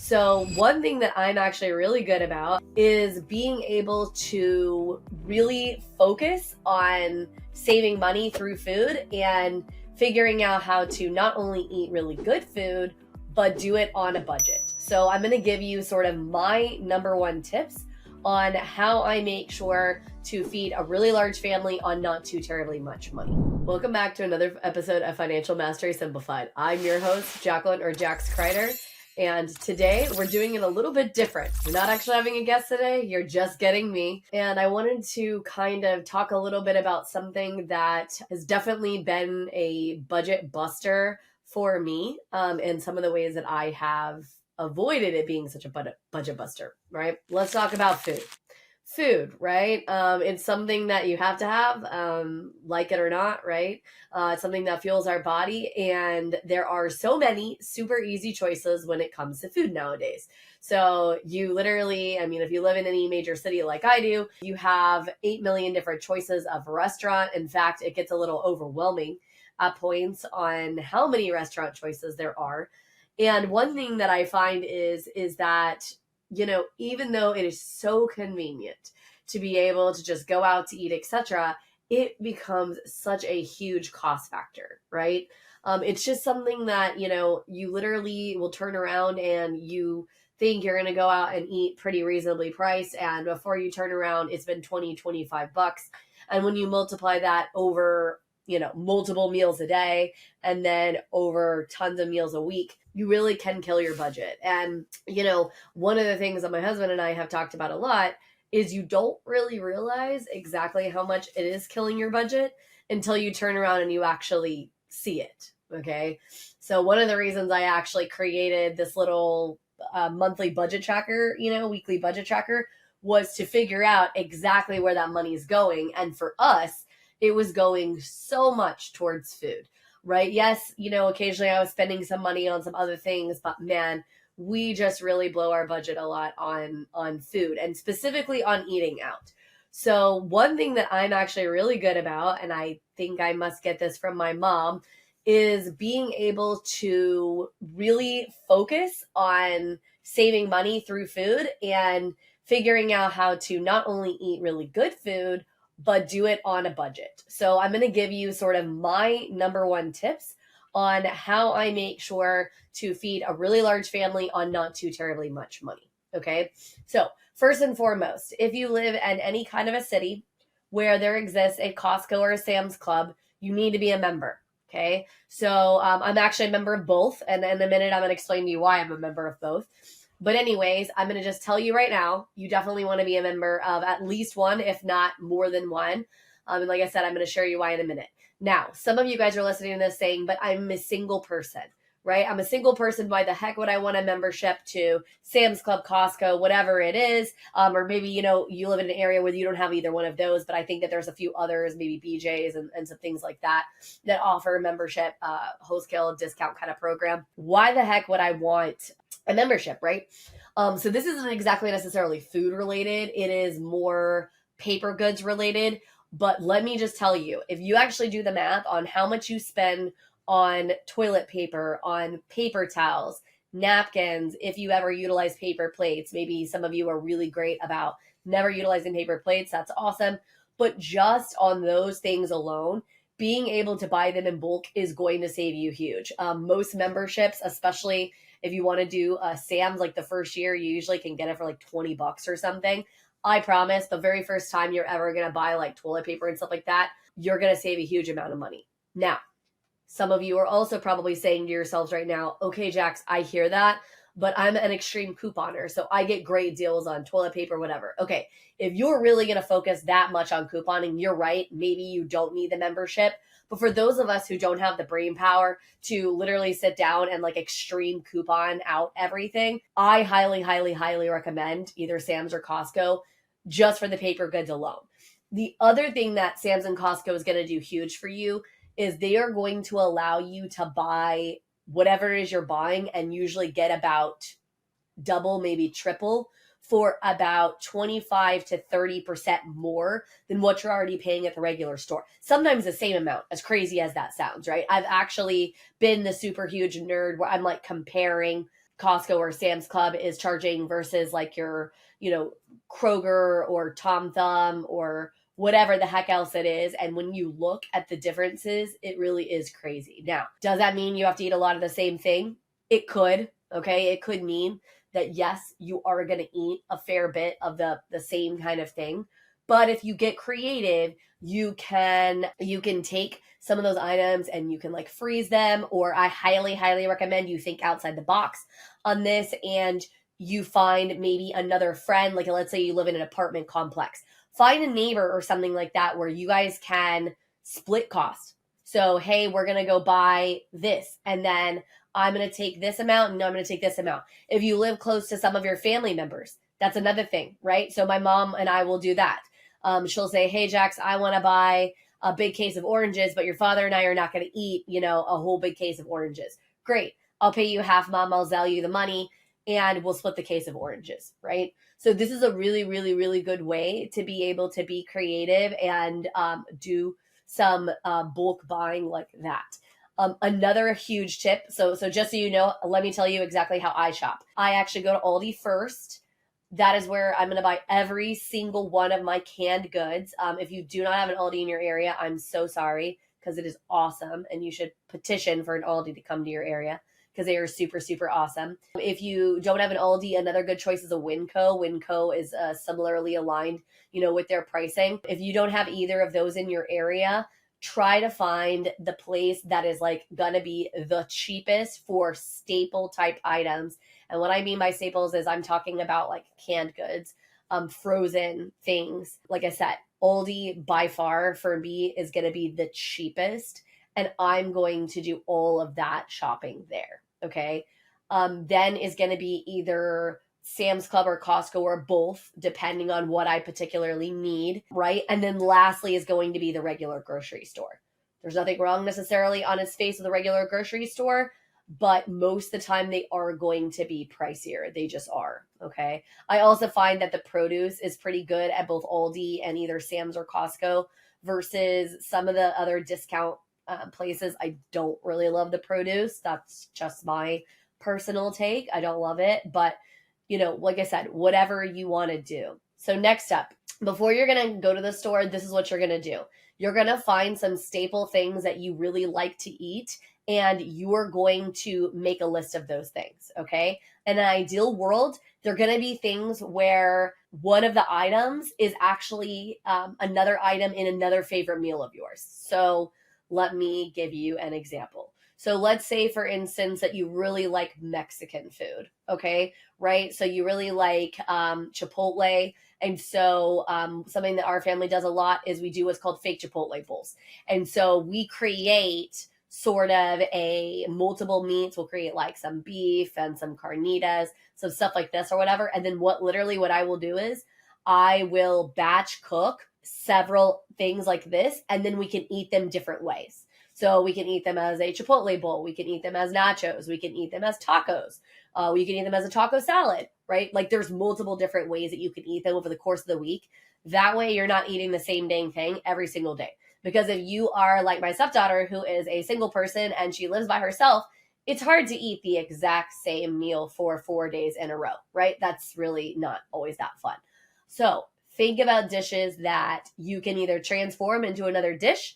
So one thing that I'm actually really good about is being able to really focus on saving money through food and figuring out how to not only eat really good food, but do it on a budget. So I'm going to give you sort of my number one tips on how I make sure to feed a really large family on not too terribly much money. Welcome back to another episode of Financial Mastery Simplified. I'm your host, Jacqueline or Jax Kreider. And today we're doing it a little bit different. You're not actually having a guest today, you're just getting me. And I wanted to kind of talk a little bit about something that has definitely been a budget buster for me, and some of the ways that I have avoided it being such a budget buster, right? Let's talk about food. Food, right? It's something that you have to have, like it or not, right? It's something that fuels our body, and there are so many super easy choices when it comes to food nowadays. So you literally, if you live in any major city like I do, you have 8 million different choices of restaurant. In fact, it gets a little overwhelming at points on how many restaurant choices there are. And one thing that I find is that even though it is so convenient to be able to just go out to eat, etc., it becomes such a huge cost factor, right? It's just something that, you literally will turn around and you think you're going to go out and eat pretty reasonably priced. And before you turn around, it's been 20, 25 bucks. And when you multiply that over, multiple meals a day and then over tons of meals a week, you really can kill your budget. And, one of the things that my husband and I have talked about a lot is you don't really realize exactly how much it is killing your budget until you turn around and you actually see it. Okay. So one of the reasons I actually created this little monthly budget tracker, weekly budget tracker, was to figure out exactly where that money is going. And for us, it was going so much towards food, right? Yes, occasionally I was spending some money on some other things, but man, we just really blow our budget a lot on food, and specifically on eating out. So one thing that I'm actually really good about, and I think I must get this from my mom, is being able to really focus on saving money through food and figuring out how to not only eat really good food, but do it on a budget. So I'm going to give you sort of my number one tips on how I make sure to feed a really large family on not too terribly much money. Okay. So first and foremost, if you live in any kind of a city where there exists a Costco or a Sam's Club, you need to be a member. Okay. So I'm actually a member of both. And in a minute, I'm going to explain to you why I'm a member of both. But anyways, I'm going to just tell you right now, you definitely want to be a member of at least one, if not more than one. And like I said, I'm going to show you why in a minute. Now, some of you guys are listening to this saying, but I'm a single person, right? I'm a single person. Why the heck would I want a membership to Sam's Club, Costco, whatever it is? Or maybe, you live in an area where you don't have either one of those, but I think that there's a few others, maybe BJ's and some things like that offer membership, wholesale discount kind of program. Why the heck would I want a membership, right? So this isn't exactly necessarily food related. It is more paper goods related. But let me just tell you, if you actually do the math on how much you spend on toilet paper, on paper towels, napkins, if you ever utilize paper plates, maybe some of you are really great about never utilizing paper plates. That's awesome. But just on those things alone, being able to buy them in bulk is going to save you huge. Most memberships, especially if you want to do Sam's, like the first year, you usually can get it for like 20 bucks or something. I promise the very first time you're ever going to buy like toilet paper and stuff like that, you're going to save a huge amount of money. Now, some of you are also probably saying to yourselves right now, okay, Jax, I hear that, but I'm an extreme couponer, so I get great deals on toilet paper, whatever. Okay, if you're really going to focus that much on couponing, you're right. Maybe you don't need the membership. But for those of us who don't have the brain power to literally sit down and like extreme coupon out everything, I highly, highly, highly recommend either Sam's or Costco just for the paper goods alone. The other thing that Sam's and Costco is going to do huge for you is they are going to allow you to buy whatever it is you're buying and usually get about double, maybe triple for about 25 to 30% more than what you're already paying at the regular store. Sometimes the same amount, as crazy as that sounds, right? I've actually been the super huge nerd where I'm like comparing Costco or Sam's Club is charging versus like your, Kroger or Tom Thumb or whatever the heck else it is. And when you look at the differences, it really is crazy. Now, does that mean you have to eat a lot of the same thing? It could, okay? It could mean that yes, you are going to eat a fair bit of the same kind of thing. But if you get creative, you can take some of those items and you can like freeze them, or I highly, highly recommend you think outside the box on this and you find maybe another friend, like let's say you live in an apartment complex. Find a neighbor or something like that where you guys can split cost. So, hey, we're going to go buy this and then I'm going to take this amount and I'm going to take this amount. If you live close to some of your family members, that's another thing, right? So my mom and I will do that. She'll say, hey, Jax, I want to buy a big case of oranges, but your father and I are not going to eat, a whole big case of oranges. Great. I'll pay you half, Mom. I'll sell you the money and we'll split the case of oranges, right? So this is a really, really, really good way to be able to be creative and do some bulk buying like that. Another huge tip. So just so you know, let me tell you exactly how I shop. I actually go to Aldi first. That is where I'm going to buy every single one of my canned goods. If you do not have an Aldi in your area, I'm so sorry because it is awesome. And you should petition for an Aldi to come to your area because they are super, super awesome. If you don't have an Aldi, another good choice is a Winco. Winco is similarly aligned, with their pricing. If you don't have either of those in your area, try to find the place that is like gonna be the cheapest for staple type items. And what I mean by staples is I'm talking about like canned goods, frozen things. Like I said, Aldi by far for me is gonna be the cheapest. And I'm going to do all of that shopping there. Okay. Then is gonna be either Sam's Club or Costco or both, depending on what I particularly need, right? And then lastly is going to be the regular grocery store. There's nothing wrong necessarily on its face with a regular grocery store, but most of the time they are going to be pricier. They just are, okay? I also find that the produce is pretty good at both Aldi and either Sam's or Costco versus some of the other discount places. I don't really love the produce. That's just my personal take. I don't love it, but like I said, whatever you want to do. So next up, before you're going to go to the store, this is what you're going to do. You're going to find some staple things that you really like to eat, and you're going to make a list of those things, okay? In an ideal world, they're going to be things where one of the items is actually another item in another favorite meal of yours. So let me give you an example. So let's say, for instance, that you really like Mexican food, okay, right? So you really like Chipotle. And so something that our family does a lot is we do what's called fake Chipotle bowls. And so we create sort of a multiple meats. We'll create like some beef and some carnitas, some stuff like this or whatever. And then what I will do is I will batch cook several things like this, and then we can eat them different ways. So we can eat them as a Chipotle bowl. We can eat them as nachos. We can eat them as tacos. We can eat them as a taco salad, right? Like there's multiple different ways that you can eat them over the course of the week. That way you're not eating the same dang thing every single day. Because if you are like my stepdaughter, who is a single person and she lives by herself, it's hard to eat the exact same meal for 4 days in a row, right? That's really not always that fun. So think about dishes that you can either transform into another dish,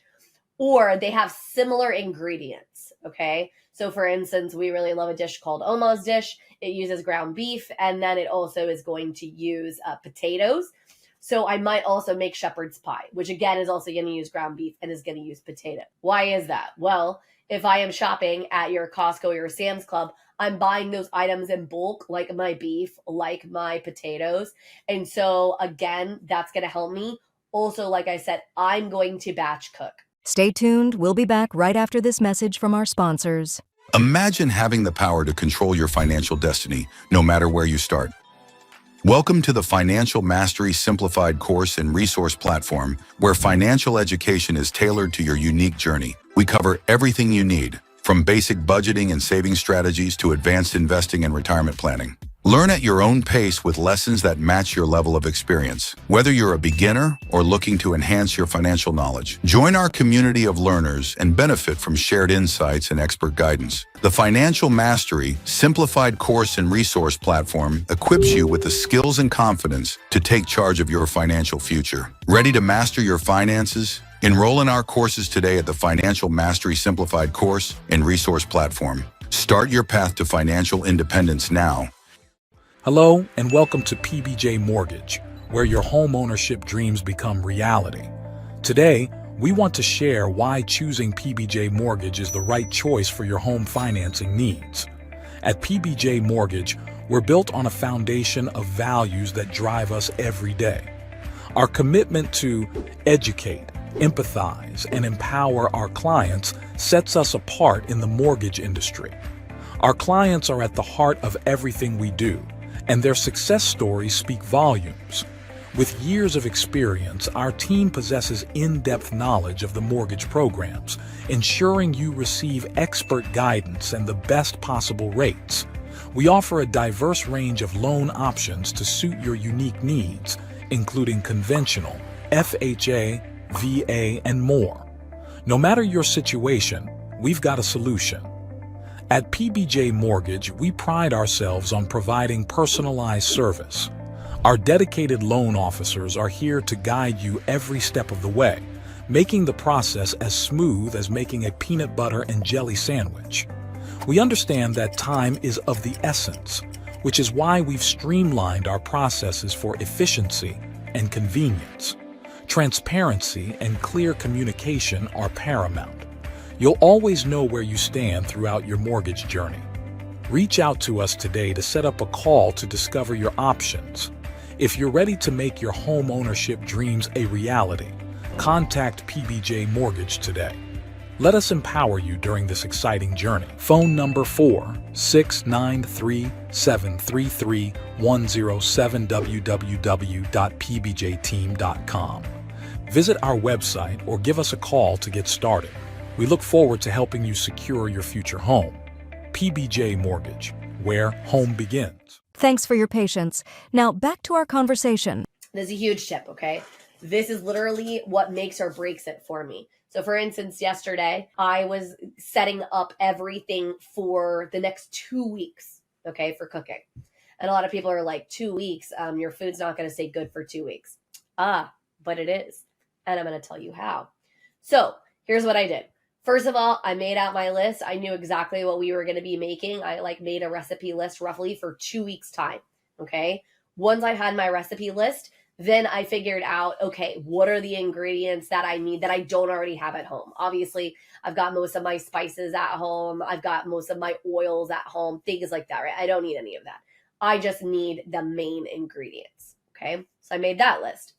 or they have similar ingredients, okay? So for instance, we really love a dish called Oma's dish. It uses ground beef, and then it also is going to use potatoes. So I might also make shepherd's pie, which again is also going to use ground beef and is going to use potato. Why is that? Well, if I am shopping at your Costco or your Sam's Club, I'm buying those items in bulk, like my beef, like my potatoes. And so again, that's going to help me. Also, like I said, I'm going to batch cook. Stay tuned. We'll be back right after this message from our sponsors. Imagine having the power to control your financial destiny, no matter where you start. Welcome to the Financial Mastery Simplified course and resource platform, where financial education is tailored to your unique journey. We cover everything you need, from basic budgeting and saving strategies to advanced investing and retirement planning. Learn at your own pace with lessons that match your level of experience. Whether you're a beginner or looking to enhance your financial knowledge, join our community of learners and benefit from shared insights and expert guidance. The Financial Mastery Simplified Course and Resource Platform equips you with the skills and confidence to take charge of your financial future. Ready to master your finances? Enroll in our courses today at the Financial Mastery Simplified Course and Resource Platform. Start your path to financial independence now. Hello and welcome to PBJ Mortgage, where your home ownership dreams become reality. Today, we want to share why choosing PBJ Mortgage is the right choice for your home financing needs. At PBJ Mortgage, we're built on a foundation of values that drive us every day. Our commitment to educate, empathize, and empower our clients sets us apart in the mortgage industry. Our clients are at the heart of everything we do, and their success stories speak volumes. With years of experience, our team possesses in-depth knowledge of the mortgage programs, ensuring you receive expert guidance and the best possible rates. We offer a diverse range of loan options to suit your unique needs, including conventional, FHA, VA, and more. No matter your situation, we've got a solution. At PBJ Mortgage, we pride ourselves on providing personalized service. Our dedicated loan officers are here to guide you every step of the way, making the process as smooth as making a peanut butter and jelly sandwich. We understand that time is of the essence, which is why we've streamlined our processes for efficiency and convenience. Transparency and clear communication are paramount. You'll always know where you stand throughout your mortgage journey. Reach out to us today to set up a call to discover your options. If you're ready to make your home ownership dreams a reality, contact PBJ Mortgage today. Let us empower you during this exciting journey. Phone number 4-693-733-107 www.pbjteam.com. Visit our website or give us a call to get started. We look forward to helping you secure your future home. PBJ Mortgage, where home begins. Thanks for your patience. Now back to our conversation. This is a huge tip, okay? This is literally what makes or breaks it for me. So for instance, yesterday, I was setting up everything for the next 2 weeks, okay, for cooking. And a lot of people are like, 2 weeks, your food's not going to stay good for 2 weeks. But it is. And I'm going to tell you how. So here's what I did. First of all, I made out my list. I knew exactly what we were going to be making. I made a recipe list roughly for 2 weeks time. Okay. Once I had my recipe list, then I figured out, okay, what are the ingredients that I need that I don't already have at home? Obviously, I've got most of my spices at home. I've got most of my oils at home, things like that, right? I don't need any of that. I just need the main ingredients. Okay. So I made that list.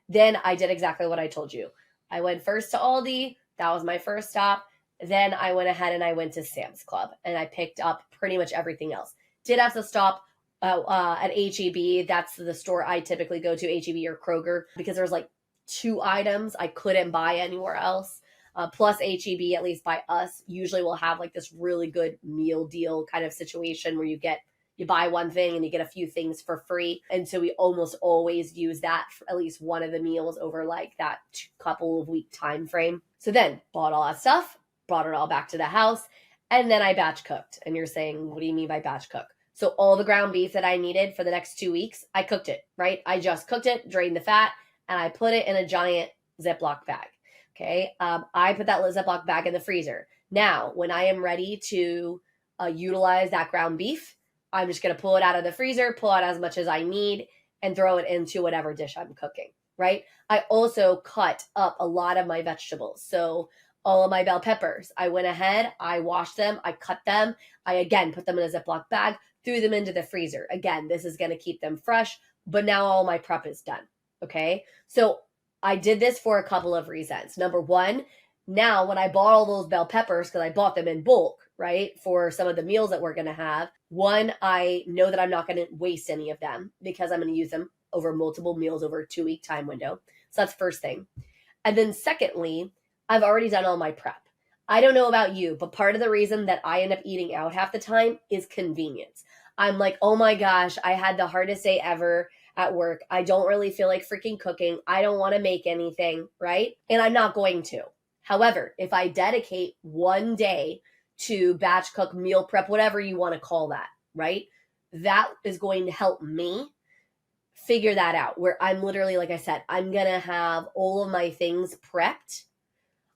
Then I did exactly what I told you. I went first to Aldi. That was my first stop. Then I went ahead and I went to Sam's Club and I picked up pretty much everything else. Did have to stop at H-E-B. That's the store I typically go to, H-E-B or Kroger, because there's 2 items I couldn't buy anywhere else. Plus H-E-B, at least by us, usually will have this really good meal deal kind of situation where you buy one thing and you get a few things for free. And so we almost always use that for at least one of the meals over that couple of week time frame. So then bought all that stuff, brought it all back to the house, and then I batch cooked. And you're saying, what do you mean by batch cook? So all the ground beef that I needed for the next 2 weeks, I cooked it, right? I just cooked it, drained the fat, and I put it in a giant Ziploc bag. Okay. I put that Ziploc bag in the freezer. Now, when I am ready to utilize that ground beef, I'm just going to pull it out of the freezer, pull out as much as I need, and throw it into whatever dish I'm cooking, right? I also cut up a lot of my vegetables. So all of my bell peppers, I went ahead, I washed them, I cut them. I, again, put them in a Ziploc bag, threw them into the freezer. Again, this is going to keep them fresh, but now all my prep is done, okay? So I did this for a couple of reasons. Number one, now when I bought all those bell peppers, because I bought them in bulk, right, for some of the meals that we're going to have, one, I know that I'm not going to waste any of them because I'm going to use them over multiple meals over a 2 week time window. So that's first thing. And then secondly, I've already done all my prep. I don't know about you, but part of the reason that I end up eating out half the time is convenience. I'm like, oh my gosh, I had the hardest day ever at work. I don't really feel like freaking cooking. I don't want to make anything, right? And I'm not going to. However, if I dedicate one day to batch cook, meal prep, whatever you want to call that, right? That is going to help me figure that out, where I'm literally, like I said, I'm going to have all of my things prepped.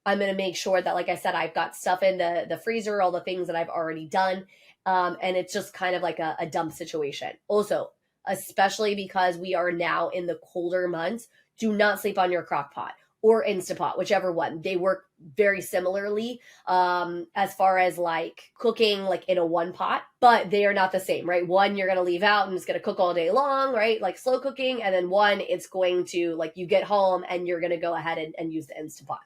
I'm going to make sure that, like I said, I've got stuff in the freezer, all the things that I've already done. And it's just kind of like a dump situation. Also, especially because we are now in the colder months, do not sleep on your crock pot or Instapot, whichever one. They work very similarly as far as like cooking like in a one pot, but they are not the same, right? One, you're going to leave out and it's going to cook all day long, right? Like slow cooking. And then one, it's going to like you get home and you're going to go ahead and use the Instapot.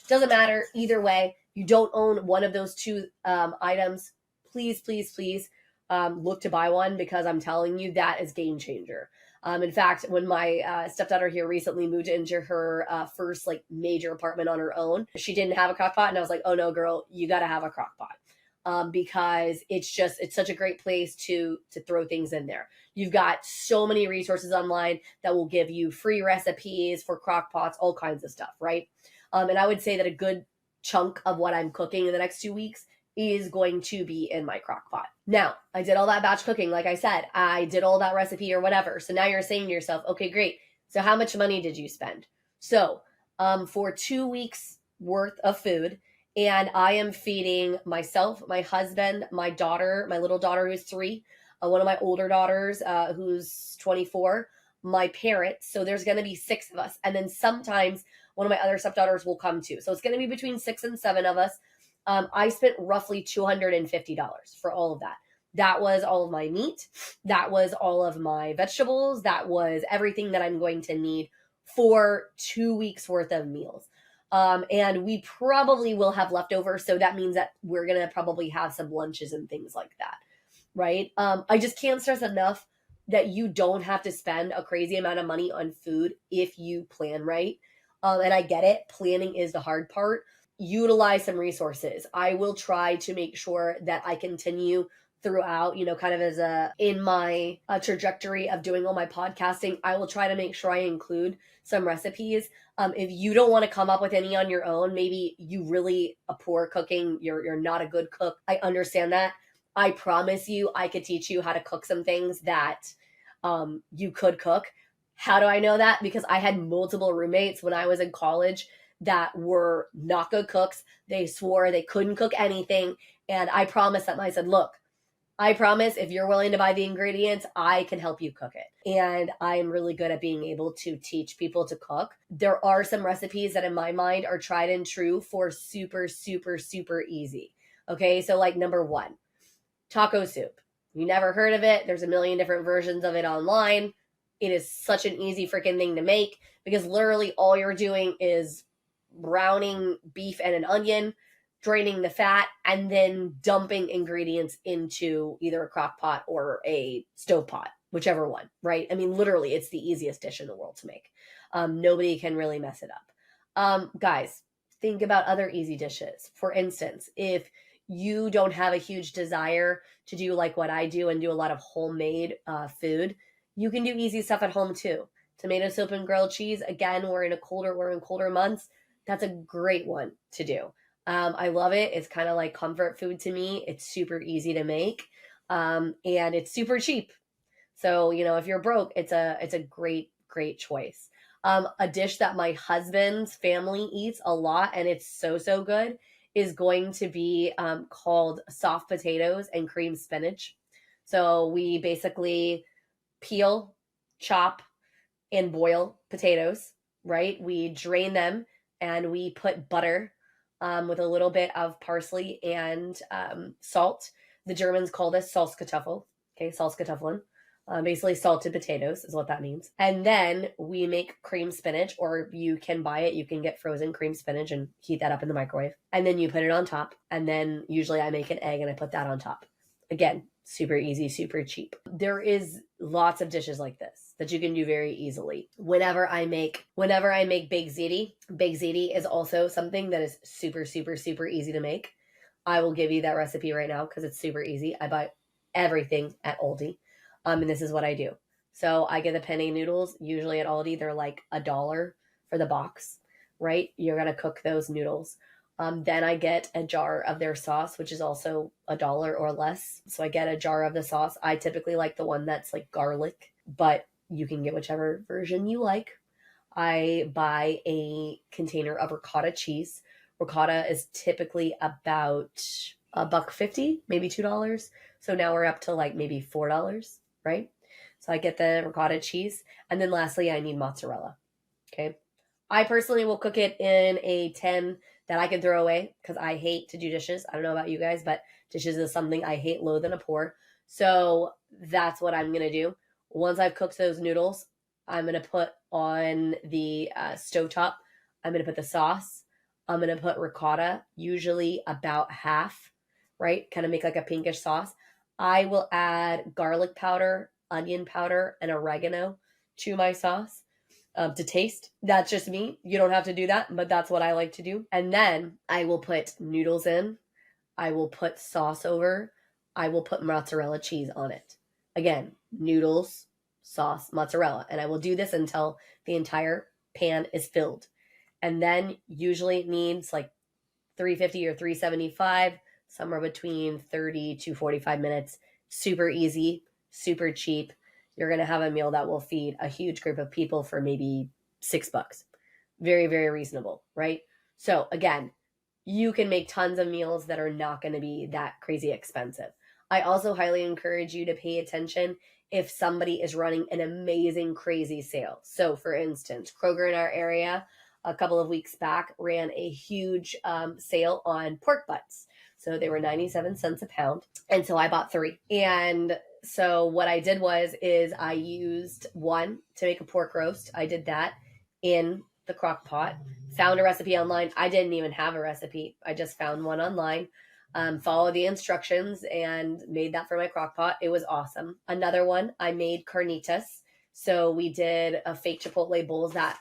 Doesn't matter. Either way, you don't own one of those two items. Please, please, please look to buy one, because I'm telling you that is game changer. In fact, when my stepdaughter here recently moved into her first like major apartment on her own, she didn't have a crock pot. And I was like, oh no, girl, you got to have a crock pot. Because it's such a great place to throw things in there. You've got so many resources online that will give you free recipes for crock pots, all kinds of stuff, right? And I would say that a good chunk of what I'm cooking in the next 2 weeks is going to be in my crock pot. Now, I did all that batch cooking. Like I said, I did all that recipe or whatever. So now you're saying to yourself, okay, great. So how much money did you spend? So for 2 weeks worth of food, and I am feeding myself, my husband, my daughter, my little daughter who's 3, one of my older daughters who's 24, my parents. So there's going to be 6 of us. And then sometimes one of my other stepdaughters will come too. So it's going to be between 6 and 7 of us. I spent roughly $250 for all of that. That was all of my meat. That was all of my vegetables. That was everything that I'm going to need for 2 weeks worth of meals. And we probably will have leftovers. So that means that we're going to probably have some lunches and things like that. Right. I just can't stress enough that you don't have to spend a crazy amount of money on food if you plan right. And I get it. Planning is the hard part. Utilize some resources. I will try to make sure that I continue throughout, kind of as in my trajectory of doing all my podcasting, I will try to make sure I include some recipes. If you don't want to come up with any on your own, maybe you really a poor cooking, you're not a good cook. I understand that. I promise you, I could teach you how to cook some things that you could cook. How do I know that? Because I had multiple roommates when I was in college that were not good cooks. They swore they couldn't cook anything. And I promised them, I said, look, I promise if you're willing to buy the ingredients, I can help you cook it. And I'm really good at being able to teach people to cook. There are some recipes that in my mind are tried and true for super, super, super easy. Okay, so like number 1, taco soup. You never heard of it. There's a million different versions of it online. It is such an easy freaking thing to make because literally all you're doing is browning beef and an onion, draining the fat, and then dumping ingredients into either a crock pot or a stove pot, whichever one, right? I mean, literally, it's the easiest dish in the world to make. Nobody can really mess it up. Guys, think about other easy dishes. For instance, if you don't have a huge desire to do like what I do and do a lot of homemade food, you can do easy stuff at home too. Tomato soup and grilled cheese. Again, we're in colder months. That's a great one to do. I love it. It's kind of like comfort food to me. It's super easy to make. And it's super cheap. So, if you're broke, it's a great, great choice. A dish that my husband's family eats a lot, and it's so good, is going to be called soft potatoes and cream spinach. So we basically peel, chop, and boil potatoes, right? We drain them and we put butter with a little bit of parsley and salt. The Germans call this Salzkartoffel. Okay, Salzkartoffeln. Basically salted potatoes is what that means. And then we make cream spinach, or you can buy it. You can get frozen cream spinach and heat that up in the microwave. And then you put it on top. And then usually I make an egg and I put that on top. Again, super easy, super cheap. There is lots of dishes like this that you can do very easily. Whenever I make baked ziti is also something that is super, super, super easy to make. I will give you that recipe right now because it's super easy. I buy everything at Aldi. And this is what I do. So I get the penne noodles, usually at Aldi, they're like $1 for the box, right? You're going to cook those noodles. Then I get a jar of their sauce, which is also $1 or less. So I get a jar of the sauce. I typically like the one that's like garlic, but you can get whichever version you like. I buy a container of ricotta cheese. Ricotta is typically about $1.50, maybe $2. So now we're up to like maybe $4, right? So I get the ricotta cheese. And then lastly, I need mozzarella. Okay. I personally will cook it in a tin that I can throw away because I hate to do dishes. I don't know about you guys, but dishes is something I hate, loathe, and abhor. So that's what I'm going to do. Once I've cooked those noodles, I'm going to put on the stovetop. I'm going to put the sauce. I'm going to put ricotta, usually about half, right? Kind of make like a pinkish sauce. I will add garlic powder, onion powder, and oregano to my sauce to taste. That's just me. You don't have to do that, but that's what I like to do. And then I will put noodles in. I will put sauce over. I will put mozzarella cheese on it. Again, noodles, sauce, mozzarella. And I will do this until the entire pan is filled. And then usually it needs like 350 or 375, somewhere between 30 to 45 minutes. Super easy, super cheap. You're going to have a meal that will feed a huge group of people for maybe $6. Very, very reasonable, right? So again, you can make tons of meals that are not going to be that crazy expensive. I also highly encourage you to pay attention if somebody is running an amazing, crazy sale. So for instance, Kroger in our area a couple of weeks back ran a huge sale on pork butts. So they were 97 cents a pound. And so I bought 3. And so what I did is I used 1 to make a pork roast. I did that in the crock pot. Found a recipe online. I didn't even have a recipe. I just found one online. Followed the instructions and made that for my crock pot. It was awesome. Another one, I made carnitas. So we did a fake Chipotle bowls that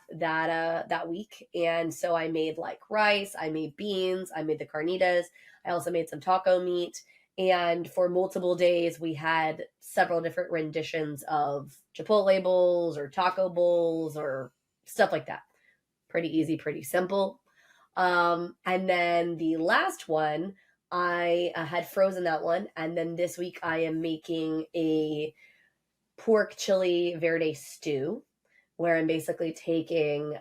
week. And so I made like rice, I made beans, I made the carnitas. I also made some taco meat. And for multiple days, we had several different renditions of Chipotle bowls or taco bowls or stuff like that. Pretty easy, pretty simple. And then the last one, I had frozen that one. And then this week I am making a pork chili verde stew where I'm basically taking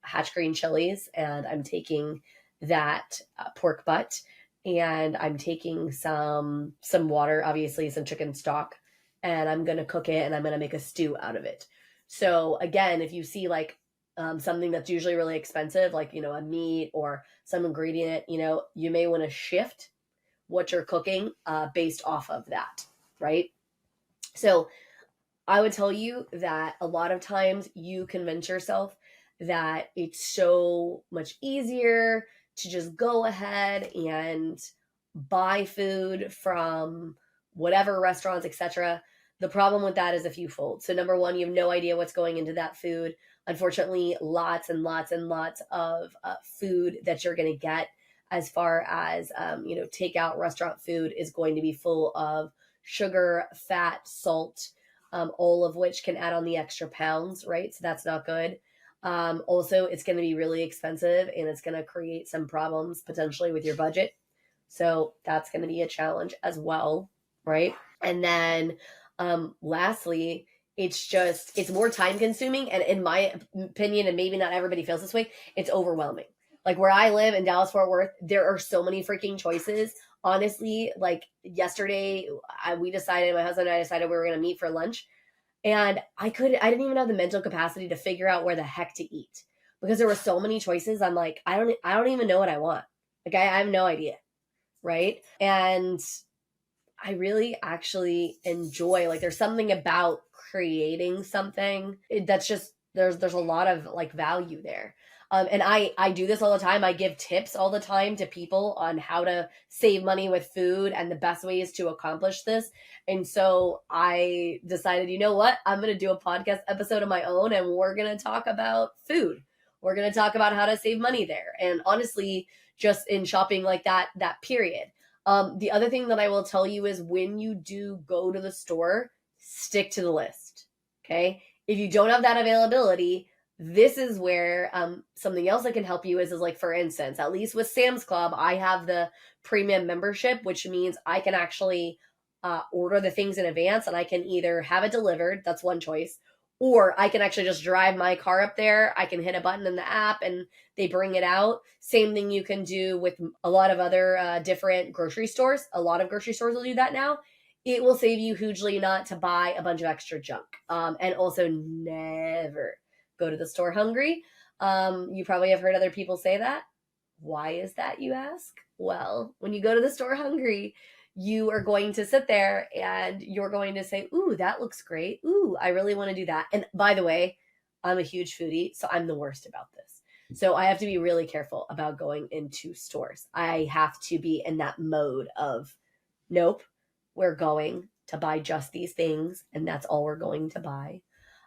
hatch green chilies and I'm taking that pork butt and I'm taking some water, obviously some chicken stock, and I'm going to cook it and I'm going to make a stew out of it. So again, if you see like something that's usually really expensive, like, a meat or some ingredient, you may want to shift what you're cooking based off of that, right? So I would tell you that a lot of times you convince yourself that it's so much easier to just go ahead and buy food from whatever restaurants, etc. The problem with that is a few-fold. So number one, you have no idea what's going into that food. Unfortunately, lots and lots and lots of food that you're going to get as far as, takeout restaurant food is going to be full of sugar, fat, salt, all of which can add on the extra pounds, right? So that's not good. Also, it's going to be really expensive and it's going to create some problems potentially with your budget. So that's going to be a challenge as well, right? And then lastly, it's more time consuming. And in my opinion, and maybe not everybody feels this way, it's overwhelming. Like where I live in Dallas, Fort Worth, there are so many freaking choices. Honestly, like yesterday, my husband and I decided we were going to meet for lunch. And I didn't even have the mental capacity to figure out where the heck to eat because there were so many choices. I'm like, I don't even know what I want. Like I have no idea. Right. And I really actually enjoy, like, there's something about creating something that's just, there's a lot of like value there. And I do this all the time. I give tips all the time to people on how to save money with food and the best ways to accomplish this. And so I decided, you know what? I'm going to do a podcast episode of my own and we're going to talk about food. We're going to talk about how to save money there. And honestly, just in shopping like that period. The other thing that I will tell you is when you do go to the store, stick to the list. Okay. If you don't have that availability, this is where something else that can help you is like, for instance, at least with Sam's Club, I have the premium membership, which means I can actually order the things in advance and I can either have it delivered. That's one choice. Or I can actually just drive my car up there. I can hit a button in the app and they bring it out. Same thing you can do with a lot of other different grocery stores. A lot of grocery stores will do that now. It will save you hugely not to buy a bunch of extra junk. And also never go to the store hungry. You probably have heard other people say that. Why is that, you ask? Well, when you go to the store hungry, you are going to sit there and you're going to say, ooh, that looks great. Ooh, I really want to do that. And by the way, I'm a huge foodie, so I'm the worst about this. So I have to be really careful about going into stores. I have to be in that mode of, nope, we're going to buy just these things and that's all we're going to buy.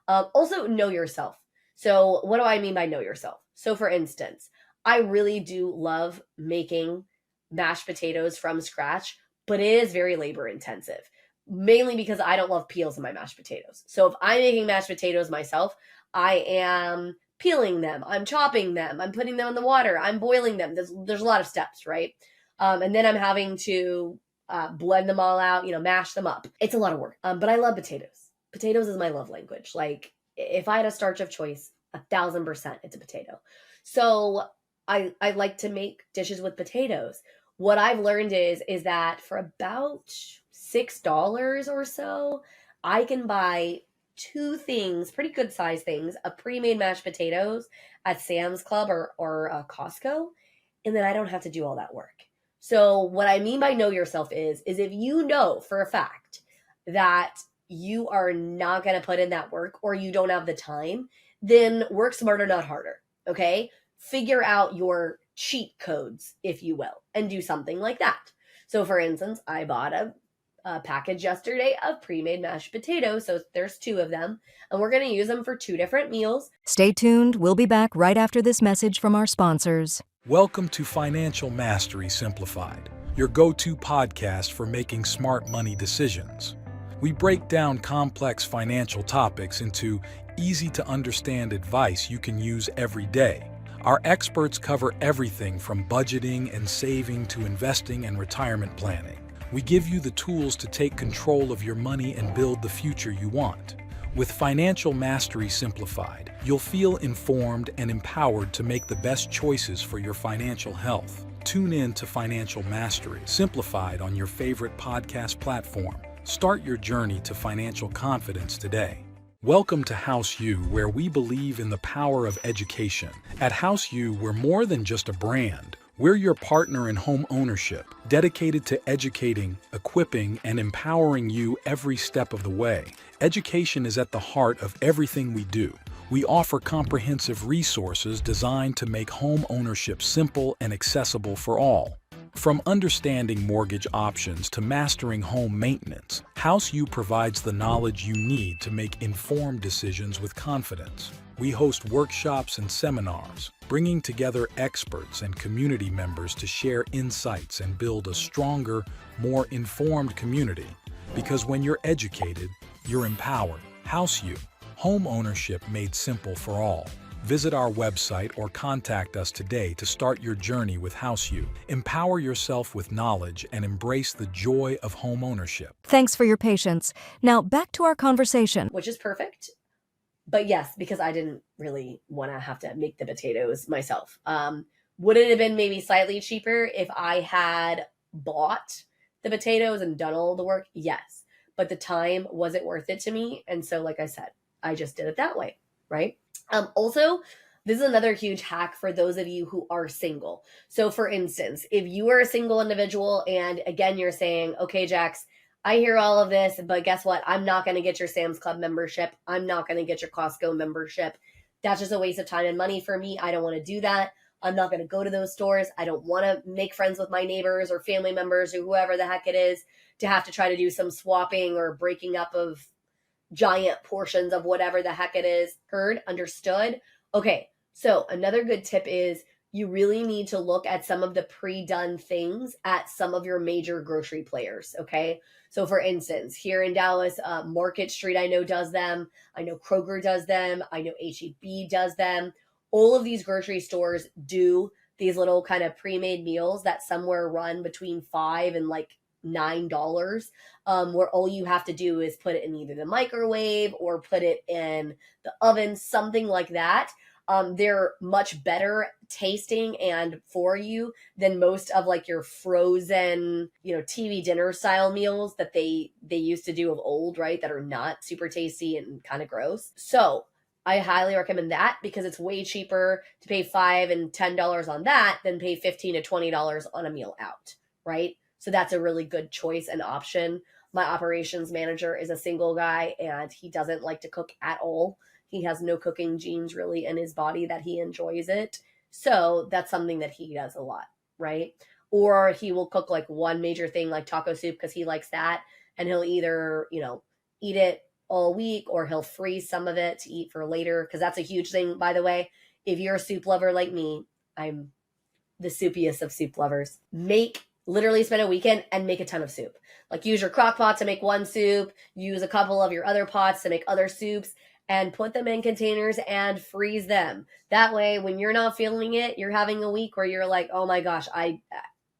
Also, know yourself. So what do I mean by know yourself? So for instance, I really do love making mashed potatoes from scratch, but it is very labor intensive, mainly because I don't love peels in my mashed potatoes. So if I'm making mashed potatoes myself, I am peeling them, I'm chopping them, I'm putting them in the water, I'm boiling them. There's a lot of steps, right? And then I'm having to blend them all out, mash them up. It's a lot of work, but I love potatoes. Potatoes is my love language. Like if I had a starch of choice, 1,000% it's a potato. So I like to make dishes with potatoes. What I've learned is that for about $6 or so, I can buy 2 things, pretty good size things, of pre-made mashed potatoes at Sam's Club or Costco, and then I don't have to do all that work. So what I mean by know yourself is if you know for a fact that you are not going to put in that work or you don't have the time, then work smarter, not harder. Okay? Figure out your cheat codes, if you will, and do something like that. So for instance, I bought a package yesterday of pre-made mashed potatoes. So there's 2 of them, and we're going to use them for 2 different meals. Stay tuned. We'll be back right after this message from our sponsors. Welcome to Financial Mastery Simplified, your go-to podcast for making smart money decisions. We break down complex financial topics into easy-to-understand advice you can use every day. Our experts cover everything from budgeting and saving to investing and retirement planning. We give you the tools to take control of your money and build the future you want. With Financial Mastery Simplified, you'll feel informed and empowered to make the best choices for your financial health. Tune in to Financial Mastery Simplified on your favorite podcast platform. Start your journey to financial confidence today. Welcome to House U, where we believe in the power of education. At House U, we're more than just a brand. We're your partner in home ownership, dedicated to educating, equipping, and empowering you every step of the way. Education is at the heart of everything we do. We offer comprehensive resources designed to make home ownership simple and accessible for all. From understanding mortgage options to mastering home maintenance, House U provides the knowledge you need to make informed decisions with confidence. We host workshops and seminars, bringing together experts and community members to share insights and build a stronger, more informed community. Because when you're educated, you're empowered. House U, home ownership made simple for all. Visit our website or contact us today to start your journey with House U. Empower yourself with knowledge and embrace the joy of home ownership. Thanks for your patience. Now back to our conversation. Which is perfect. But yes, because I didn't really want to have to make the potatoes myself. Would it have been maybe slightly cheaper if I had bought the potatoes and done all the work? Yes. But the time wasn't worth it to me. And so, like I said, I just did it that way, right? Also, this is another huge hack for those of you who are single. So for instance, if you are a single individual and again, you're saying, okay, Jax, I hear all of this, but guess what? I'm not going to get your Sam's Club membership. I'm not going to get your Costco membership. That's just a waste of time and money for me. I don't want to do that. I'm not going to go to those stores. I don't want to make friends with my neighbors or family members or whoever the heck it is to have to try to do some swapping or breaking up of giant portions of whatever the heck it is. Heard? Understood? Okay. So another good tip is you really need to look at some of the pre-done things at some of your major grocery players, okay? So for instance, here in Dallas, Market Street I know does them. I know Kroger does them. I know H-E-B does them. All of these grocery stores do these little kind of pre-made meals that somewhere run between $5 and like $9, where all you have to do is put it in either the microwave or put it in the oven, something like that. They're much better tasting and for you than most of like your frozen, TV dinner style meals that they used to do of old, right? That are not super tasty and kind of gross. So I highly recommend that because it's way cheaper to pay $5 and $10 on that than pay $15 to $20 on a meal out, right? So that's a really good choice and option. My operations manager is a single guy and he doesn't like to cook at all. He has no cooking genes really in his body that he enjoys it. So that's something that he does a lot, right? Or he will cook like one major thing like taco soup because he likes that. And he'll either, eat it all week or he'll freeze some of it to eat for later. Because that's a huge thing, by the way. If you're a soup lover like me, I'm the soupiest of soup lovers. Literally spend a weekend and make a ton of soup. Like use your crock pot to make one soup, use a couple of your other pots to make other soups, and put them in containers and freeze them. That way, when you're not feeling it, you're having a week where you're like, oh my gosh, I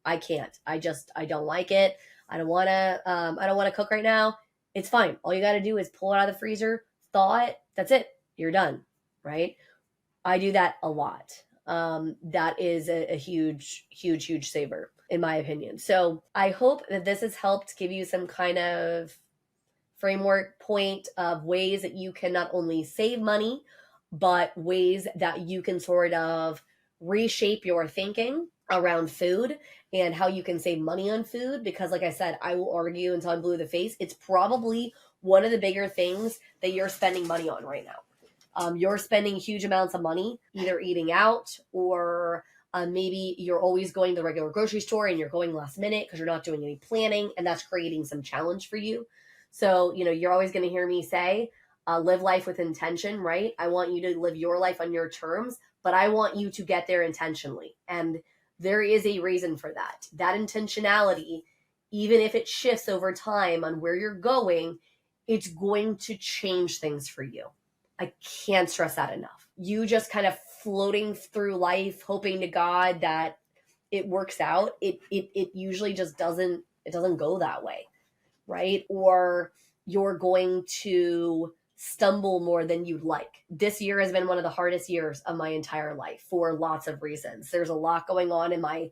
can't. I don't like it. I don't want to cook right now. It's fine. All you got to do is pull it out of the freezer, thaw it. That's it. You're done, right? I do that a lot. That is a huge, huge, huge saver, in my opinion. So I hope that this has helped give you some kind of framework point of ways that you can not only save money, but ways that you can sort of reshape your thinking around food and how you can save money on food. Because like I said, I will argue until I'm blue in the face, it's probably one of the bigger things that you're spending money on right now. You're spending huge amounts of money either eating out or maybe you're always going to the regular grocery store and you're going last minute because you're not doing any planning, and that's creating some challenge for you. So, you're always going to hear me say, live life with intention, right? I want you to live your life on your terms, but I want you to get there intentionally. And there is a reason for that. That intentionality, even if it shifts over time on where you're going, it's going to change things for you. I can't stress that enough. You just kind of floating through life, hoping to God that it works out. It usually just doesn't go that way. Right? Or you're going to stumble more than you'd like. This year has been one of the hardest years of my entire life for lots of reasons. There's a lot going on in my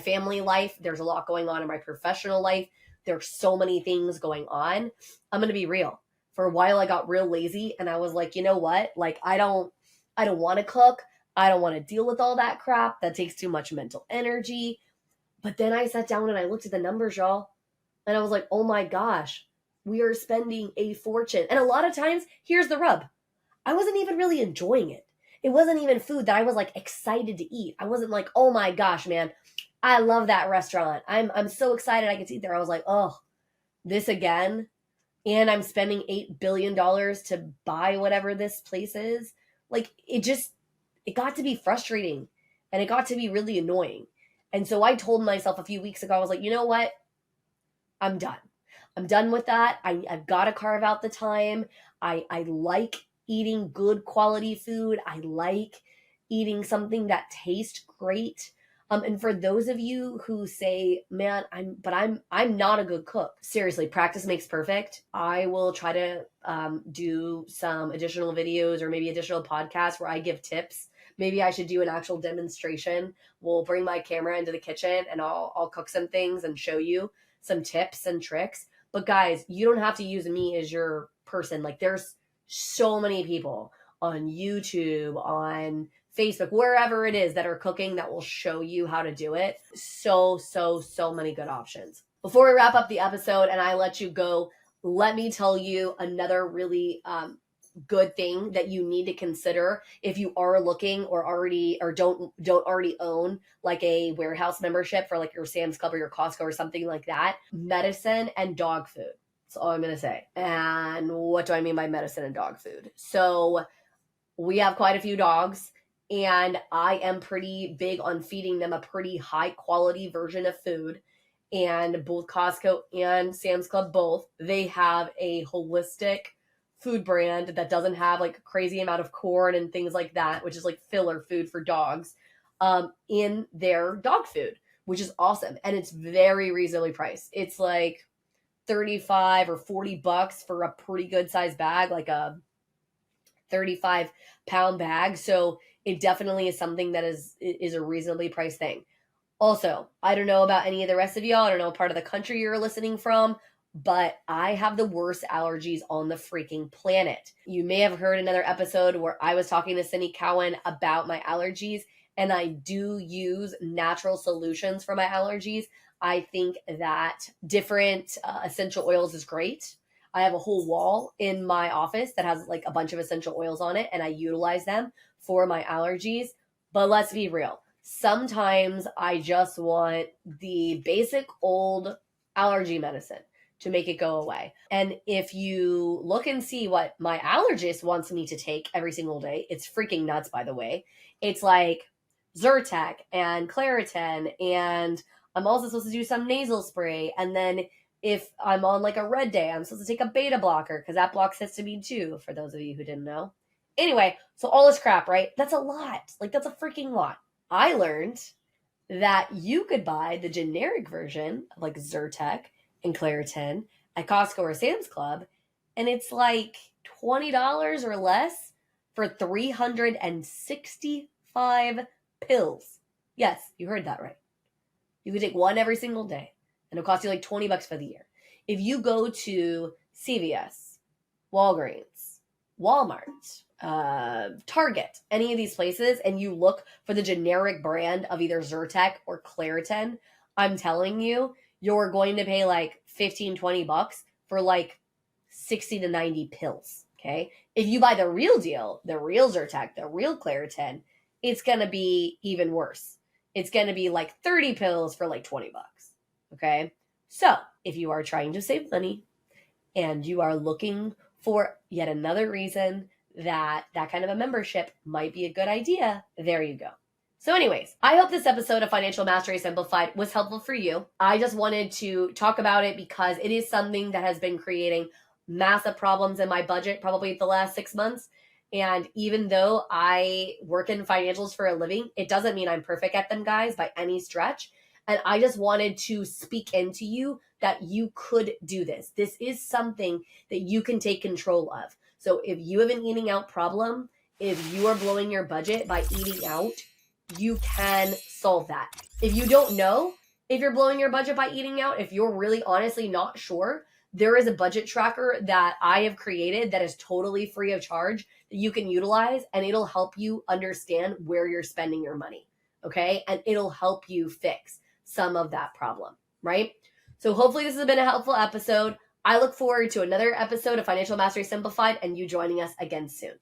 family life. There's a lot going on in my professional life. There's so many things going on. I'm going to be real. For a while, I got real lazy and I was like, you know what? Like, I don't want to cook. I don't want to deal with all that crap. That takes too much mental energy. But then I sat down and I looked at the numbers, y'all. And I was like, oh my gosh, we are spending a fortune. And a lot of times, here's the rub. I wasn't even really enjoying it. It wasn't even food that I was like excited to eat. I wasn't like, oh my gosh, man, I love that restaurant. I'm so excited I get to eat there. I was like, oh, this again? And I'm spending $8 billion to buy whatever this place is. Like, it got to be frustrating and it got to be really annoying. And so I told myself a few weeks ago, I was like, you know what? I'm done. I'm done with that. I've got to carve out the time. I like eating good quality food. I like eating something that tastes great. And for those of you who say, man, I'm not a good cook. Seriously, practice makes perfect. I will try to do some additional videos or maybe additional podcasts where I give tips. Maybe I should do an actual demonstration. We'll bring my camera into the kitchen and I'll cook some things and show you some tips and tricks. But guys, you don't have to use me as your person. Like, there's so many people on YouTube, on Facebook, wherever it is that are cooking that will show you how to do it. So many good options. Before we wrap up the episode and I let you go, let me tell you another really good thing that you need to consider if you are looking or don't already own like a warehouse membership for like your Sam's Club or your Costco or something like that. Medicine and dog food. That's all I'm going to say. And what do I mean by medicine and dog food? So we have quite a few dogs and I am pretty big on feeding them a pretty high quality version of food. And both Costco and Sam's Club, both, they have a holistic food brand that doesn't have like a crazy amount of corn and things like that, which is like filler food for dogs, in their dog food, which is awesome. And it's very reasonably priced. It's like 35 or 40 bucks for a pretty good size bag, like a 35-pound bag. So it definitely is something that is a reasonably priced thing. Also, I don't know about any of the rest of y'all. I don't know what part of the country you're listening from, but I have the worst allergies on the freaking planet. You may have heard another episode where I was talking to Cindy Cowan about my allergies, and I do use natural solutions for my allergies. I think that different essential oils is great. I have a whole wall in my office that has like a bunch of essential oils on it, and I utilize them for my allergies. But let's be real. Sometimes I just want the basic old allergy medicine to make it go away. And if you look and see what my allergist wants me to take every single day, it's freaking nuts, by the way. It's like Zyrtec and Claritin, and I'm also supposed to do some nasal spray. And then if I'm on like a red day, I'm supposed to take a beta blocker because that blocks histamine too, for those of you who didn't know. Anyway, so all this crap, right? That's a lot. Like, that's a freaking lot. I learned that you could buy the generic version of like Zyrtec and Claritin at Costco or Sam's Club, and it's like $20 or less for 365 pills. Yes, you heard that right. You could take one every single day, and it'll cost you like 20 bucks for the year. If you go to CVS, Walgreens, Walmart, Target, any of these places, and you look for the generic brand of either Zyrtec or Claritin, I'm telling you, you're going to pay like 15, 20 bucks for like 60 to 90 pills, okay? If you buy the real deal, the real Zyrtec, the real Claritin, it's going to be even worse. It's going to be like 30 pills for like 20 bucks, okay? So if you are trying to save money and you are looking for yet another reason that kind of a membership might be a good idea, there you go. So anyways, I hope this episode of Financial Mastery Simplified was helpful for you. I just wanted to talk about it because it is something that has been creating massive problems in my budget probably the last 6 months. And even though I work in financials for a living, it doesn't mean I'm perfect at them, guys, by any stretch. And I just wanted to speak into you that you could do this. This is something that you can take control of. So if you have an eating out problem, if you are blowing your budget by eating out, you can solve that. If you don't know if you're blowing your budget by eating out, if you're really honestly not sure, there is a budget tracker that I have created that is totally free of charge that you can utilize, and it'll help you understand where you're spending your money, okay? And it'll help you fix some of that problem, right? So hopefully this has been a helpful episode. I look forward to another episode of Financial Mastery Simplified and you joining us again soon.